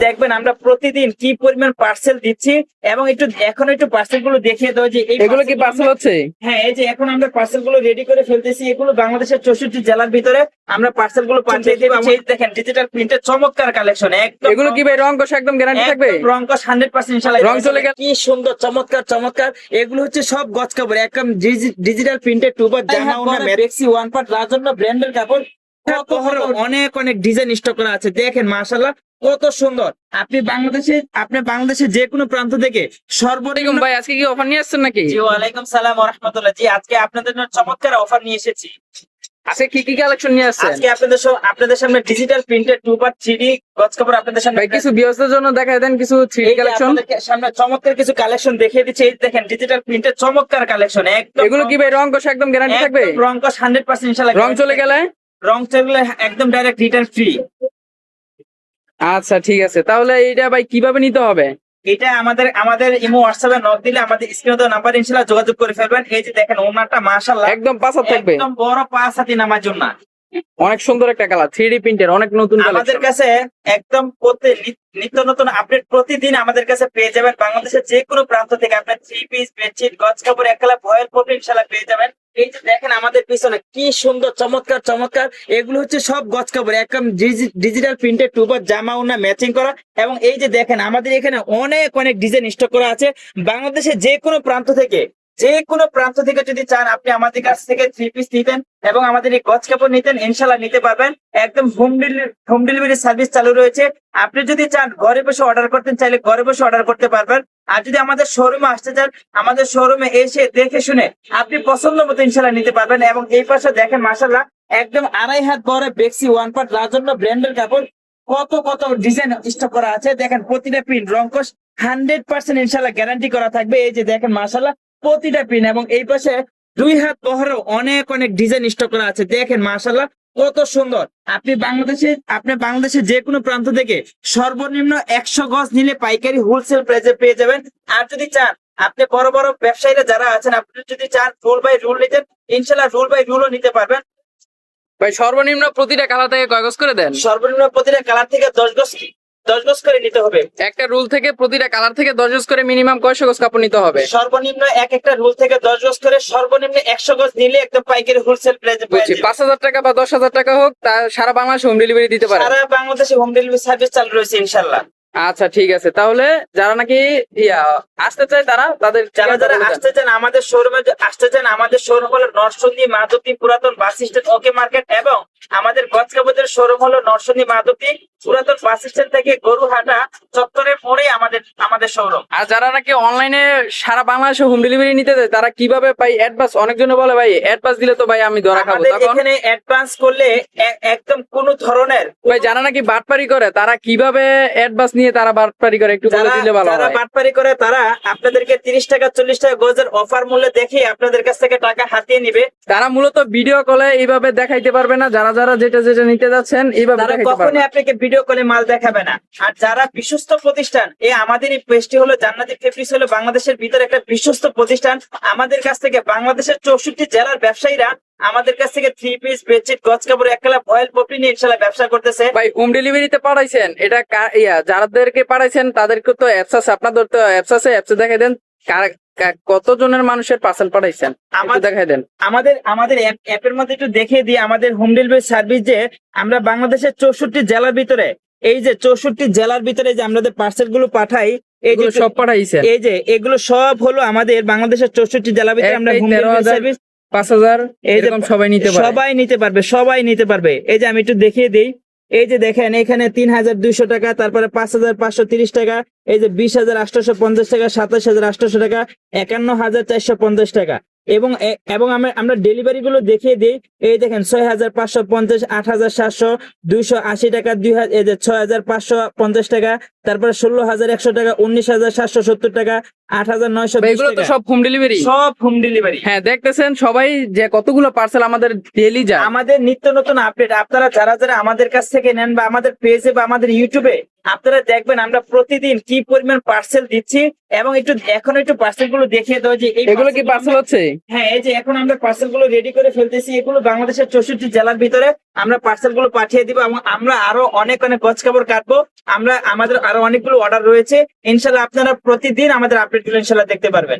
দেখবেন আমরা প্রতিদিন কি পরিমাণ পার্সেল দিচ্ছি এবং এখন একটু পার্সেল গুলো দেখিয়ে দাও যে এগুলো কি পার্সেল হচ্ছে? হ্যাঁ, এই যে এখন আমরা পার্সেল গুলো রেডি করে ফেলতেছি। এগুলো বাংলাদেশের 64 জেলার ভিতরে আমরা পার্সেল গুলো পাঠিয়ে দেব। এই দেখেন ডিজিটাল প্রিন্টের চমৎকার কালেকশন। এগুলো কি ভাই রং কষ একদম গ্যারান্টি থাকবে? রং কষ 100% ইনশাআল্লাহ। রং চলে গেলে কি সুন্দর চমৎকার চমৎকার। এগুলো হচ্ছে সব গজ কাপড়, একদম ডিজিটাল প্রিন্টেড টুবার জামা ওনা ম্যাক্সি ওয়ান পার্ট রাজন্য ব্র্যান্ডের কাপড়। অনেক অনেক ডিজাইন স্টক করা আছে। দেখেন মাশাআল্লাহ কত সুন্দর। আপনি বাংলাদেশের যে কোনো প্রান্ত থেকে সর্বনিম্ন। ভাই আজকে কি অফার নিয়ে আসছেন নাকি? জি ওয়ালাইকুম সালাম ওয়া রাহমাতুল্লাহ। জি আজকে আপনাদের জন্য চমৎকার অফার নিয়ে এসেছি। আজকে কি কালেকশন নিয়ে আসছেন? আজকে আপনাদের সামনে ডিজিটাল প্রিন্টেড 2x3D গজ কাপড় আপনাদের সামনে। ভাই কিছু ভিউয়ারদের জন্য দেখায় দেন কিছু 3D কালেকশন। আপনাদের সামনে চমৎকার কিছু কালেকশন দেখিয়ে দিচ্ছি। এই দেখেন ডিজিটাল প্রিন্টেড চমৎকার কালেকশন। একদম এগুলো কি ভাই রং কষ একদম গ্যারান্টি থাকবে? রং কষ 100% ইনশাআল্লাহ। রং চলে গেলে একদম ডাইরেক্ট রিটার্ন ফ্রি। আচ্ছা ঠিক আছে, তাহলে এটা ভাই কিভাবে নিতে হবে? এটা আমাদের ইমো হোয়াটসঅ্যাপে নক দিলে আমাদের স্ক্রিনে দেওয়া নাম্বার ইনশাআল্লাহ যোগাযোগ করে ফেলবেন। এই যে দেখেন ওনাটা মাশাআল্লাহ একদম পাঁচ হাত থাকবে, একদম বড় 5 হাতি নামার জন্য। অনেক সুন্দর একটা কালার, 3D প্রিন্টের অনেক নতুন আমাদের কালেকশন। কাছে একদম নিত্য নতুন আপডেট প্রতিদিন আমাদের কাছে পেয়ে যাবেন। বাংলাদেশের যে কোনো প্রান্ত থেকে আপনার 3 পিস বেডশিট গজ কাপড় একলা ভয়েল পপি ইনশাআল্লাহ পেয়ে যাবেন। এই যে দেখেন আমাদের পিছনে কি সুন্দর চমৎকার চমৎকার। এগুলো হচ্ছে সব গজ কাপড়, একদম ডিজিটাল প্রিন্টেড টুবার জামা ওনা ম্যাচিং করা। এবং এই যে দেখেন আমাদের এখানে অনেক অনেক ডিজাইন স্টক করা আছে। বাংলাদেশের যে কোনো প্রান্ত থেকে যদি চান আপনি আমাদের কাছ থেকে 3 পিস নিতেন এবং আমাদের এই গজ কাপড় নিতেন ইনশাআল্লাহ নিতে পারবেন। একদম হোম ডেলিভারি সার্ভিস চালু রয়েছে। আপনি যদি চান ঘরে বসে অর্ডার করতেন চাইলে ঘরে বসে অর্ডার করতে পারবেন। আর যদি আমাদের শোরুমে আসতে চান আমাদের শোরুমে এসে দেখে শুনে আপনি পছন্দ মতো ইনশাআল্লাহ নিতে পারবেন। এবং এই পাশে দেখেন মাশাআল্লাহ একদম 2.5 হাত বড় বেক্সি ওয়ান পার্ট রাজন্য ব্র্যান্ডের কাপড়। কত ডিজাইন স্টক করা আছে। দেখেন প্রতিটা প্রিন্ট রংকশ 100% ইনশাআল্লাহ গ্যারান্টি করা থাকবে। এই যে দেখেন মাশাআল্লাহ প্রতিটা প্রিন্ট। এবং এই পাশে 2 হাত বহরেও অনেক অনেক ডিজাইন স্টক করা আছে। দেখেন মাশাআল্লাহ কত সুন্দর। আপনি বাংলাদেশের যে কোনো প্রান্ত থেকে সর্বনিম্ন 100 গজ নিলে পাইকারি হোলসেল প্রাইসে পেয়ে যাবেন। আর যদি চান আপনি বড় বড় ব্যবসায়ীরা যারা আছেন আপনি যদি চান রুল বাই রুল নিতেন ইনশাআল্লাহ রুল বাই রুলও নিতে পারবেন। ভাই সর্বনিম্ন প্রতিটা কালার থেকে কয় গজ করে দেন? সর্বনিম্ন প্রতিটা কালার থেকে 10 গজ করে নিতে হবে। একটা রুল থেকে প্রতিটা কালার থেকে 10 গজ করে মিনিমাম কয়শো গজ কাপড় নিতে হবে? সর্বনিম্ন একটা রুল থেকে 10 গজ করে সর্বনিম্ন 100 গজ নিলে একদম পাইকারি হোলসেল প্রাইসে পেয়ে যাবেন। 5,000 টাকা বা 10,000 টাকা হোক তা সারা বাংলাদেশে হোম ডেলিভারি দিতে পারে। সারা বাংলাদেশে হোম ডেলিভারি সার্ভিস চালু রয়েছে ইনশাআল্লাহ। আচ্ছা ঠিক আছে, তাহলে যারা নাকি আসতে চায় যারা আসতে চান আমাদের শোরুম হলো নরসিংদী মাধবদী পুরাতন বাস স্ট্যান্ড ওকে মার্কেট এবং আমাদের গজ কাপড়ের শোরুম হলো নরসিংদী মাধবদী পুরাতন বাস স্ট্যান্ড থেকে গরুহাটা চত্বরের মোড়ে আমাদের শোরুম। আর যারা নাকি অনলাইনে সারা বাংলাদেশে হোম ডেলিভারি নিতে চায় তারা কিভাবে পাই অ্যাডভান্স? অনেকজনে বলে ভাই অ্যাডভান্স দিলে তো ভাই আমি ধরা খাবো, তখন এখানে অ্যাডভান্স করলে একদম কোন ধরনের ভাই যারা নাকি বাটপারি করে তারা কিভাবে অ্যাডভান্স নিয়ে তারা বাটপারি করে একটু বলে দিলে ভালো হয়। যারা বাটপারি করে তারা আপনাদেরকে 30 টাকা 40 টাকা গজের অফার মূল্যে দেখে আপনাদের কাছ থেকে টাকা হাতিয়ে নিবে। তারা মূলত ভিডিও কলে এইভাবে দেখাইতে পারবে না। যারা যেটা নিতে যাচ্ছেন এইভাবে দেখাইতে পারবে কখনোই আপনাকে ভিডিও কলে মাল দেখাবে না। আর যারা বিশ্বস্ত প্রতিষ্ঠান আমাদের এই পেজটি হলো জান্নাতি ফেব্রিক্স হলো বাংলাদেশের ভিতরে একটা বিশ্বস্ত প্রতিষ্ঠান। আমাদের কাছ থেকে বাংলাদেশের 64 জেলার ব্যবসায়ীরা আমাদের কাছ থেকে 3 পিস বেডশিট গজ কাপড় একলা ভয়েল পপি নিয়ে ইনশাআল্লাহ ব্যবসা করতেছে। ভাই হোম ডেলিভারিতে পাঠাইছেন এটা যাদেরকে পাঠাইছেন তাদেরকে তো অ্যাপস আছে, আপনাদের তো অ্যাপস আছে, অ্যাপসে দেখাই দেন কতজনের মানুষের পার্সেল পাঠাইছেন দেখাই দেন। আমাদের অ্যাপের মধ্যে একটু দেখিয়ে দিই আমাদের হোম ডেলিভারি সার্ভিস যে আমরা বাংলাদেশের 64 জেলার ভিতরে এই যে 64 জেলার ভিতরে যে আমাদের পার্সেল গুলো পাঠাই এই যে সব পাঠাইছেন এই যে এগুলো সব হলো আমাদের বাংলাদেশের 64 জেলার ভিতরে আমরা হোম ডেলিভারি সার্ভিস 5,000 এরকম সবাই নিতে পারবে। এই যে আমি একটু দেখিয়ে দিই। এই যে দেখেন এখানে 3,200 টাকা, তারপরে 5,530 টাকা, এই যে 20,850 টাকা, 27,800 টাকা, 51,450 টাকা। এবং আমরা ডেলিভারি গুলো দেখিয়ে দিই। এই দেখেন 6,550, 8,700, 280 টাকা, 6,550 টাকা, তারপরে 16,100 টাকা, 19,770 টাকা, 8,920 টাকা। সব হোম ডেলিভারি। হ্যাঁ দেখতেছেন সবাই যে কতগুলো পার্সেল আমাদের ডেইলি যায়। আমাদের নিত্য নতুন আপডেট আপনারা যারা আমাদের কাছ থেকে নেন বা আমাদের পেজে বা আমাদের ইউটিউবে আপনারা দেখবেন আমরা প্রতিদিন কি পরিমাণ পার্সেল দিচ্ছি, এবং এখন একটু পার্সেল গুলো দেখিয়ে দাও যে এগুলো কি পার্সেল হচ্ছে? হ্যাঁ, এই যে এখন আমরা পার্সেল গুলো রেডি করে ফেলতেছি, এগুলো বাংলাদেশের 64 জেলার ভিতরে আমরা পার্সেল গুলো পাঠিয়ে দিব, এবং আমরা আরো অনেক গজ কাপড় কাটবো। আমাদের আরো অনেকগুলো অর্ডার রয়েছে, ইনশাল্লাহ আপনারা প্রতিদিন আমাদের আপডেট গুলো ইনশাল্লাহ দেখতে পারবেন।